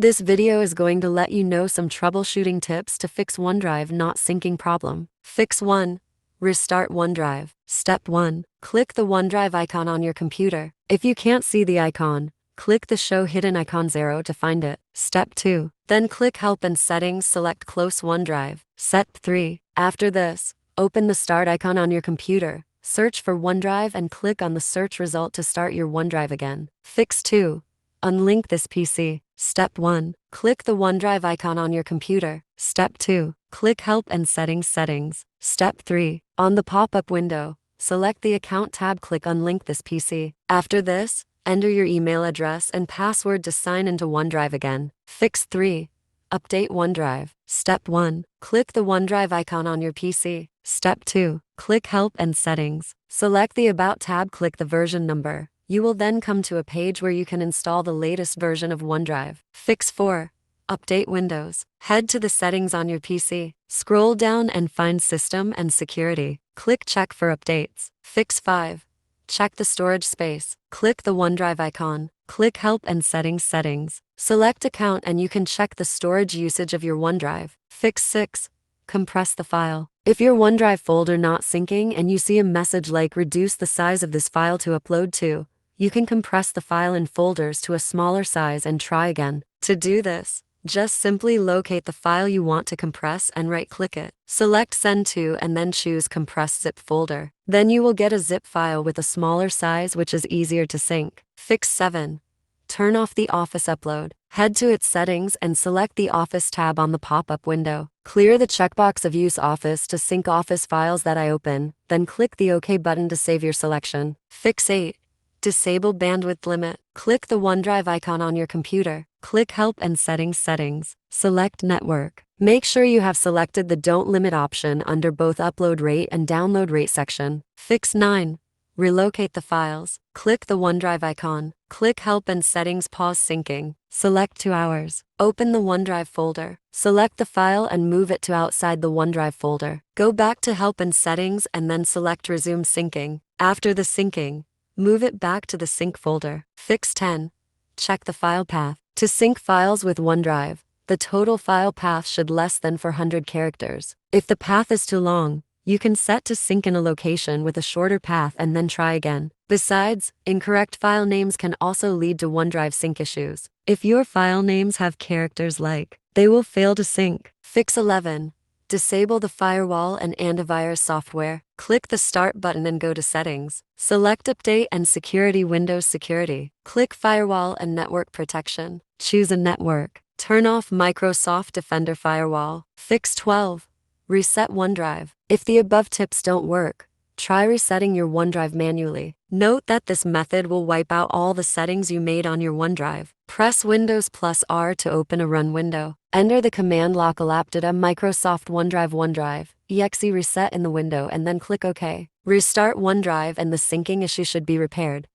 This video is going to let you know some troubleshooting tips to fix OneDrive not syncing problem. Fix 1. Restart OneDrive. Step 1. Click the OneDrive icon on your computer. If you can't see the icon, click the Show Hidden Icon 0 to find it. Step 2. Then click Help and Settings, select Close OneDrive. Step 3. After this, open the Start icon on your computer. Search for OneDrive and click on the search result to start your OneDrive again. Fix 2. Unlink this PC. Step 1. Click the OneDrive icon on your computer. Step 2. Click Help and Settings. Step 3. On the pop-up window, select the Account tab, click Unlink this PC. After this, enter your email address and password to sign into OneDrive again. Fix 3. Update OneDrive. Step 1. Click the OneDrive icon on your PC. Step 2. Click Help and Settings. Select the About tab, click the version number. You will then come to a page where you can install the latest version of OneDrive. Fix 4. Update Windows. Head to the settings on your PC. Scroll down and find System and Security. Click Check for updates. Fix 5. Check the storage space. Click the OneDrive icon. Click Help and Settings. Select Account and you can check the storage usage of your OneDrive. Fix 6. Compress the file. If your OneDrive folder not syncing and you see a message like reduce the size of this file to upload to, you can compress the file in folders to a smaller size and try again. To do this, just simply locate the file you want to compress and right-click it. Select Send to and then choose Compress Zip Folder. Then you will get a zip file with a smaller size which is easier to sync. Fix 7. Turn off the Office upload. Head to its settings and select the Office tab on the pop-up window. Clear the checkbox of Use Office to sync Office files that I open, then click the OK button to save your selection. Fix 8. Disable bandwidth limit. Click the OneDrive icon on your computer. Click Help and Settings. Select Network. Make sure you have selected the Don't Limit option under both Upload Rate and Download Rate section. Fix 9. Relocate the files. Click the OneDrive icon. Click Help and Settings, pause syncing. Select 2 hours. Open the OneDrive folder. Select the file and move it to outside the OneDrive folder. Go back to Help and Settings and then select Resume syncing. After the syncing, move it back to the sync folder. Fix 10. Check the file path. To sync files with OneDrive, the total file path should less than 400 characters. If the path is too long, you can set to sync in a location with a shorter path and then try again. Besides, incorrect file names can also lead to OneDrive sync issues. If your file names have characters like, they will fail to sync. Fix 11. Disable the firewall and antivirus software. Click the Start button and go to Settings. Select Update and Security, Windows Security. Click Firewall and Network Protection. Choose a network. Turn off Microsoft Defender Firewall. Fix 12. Reset OneDrive. If the above tips don't work, try resetting your OneDrive manually. Note that this method will wipe out all the settings you made on your OneDrive. Press Windows plus R to open a run window. Enter the command localaptida Microsoft OneDrive exe reset in the window and then click OK. Restart OneDrive and the syncing issue should be repaired.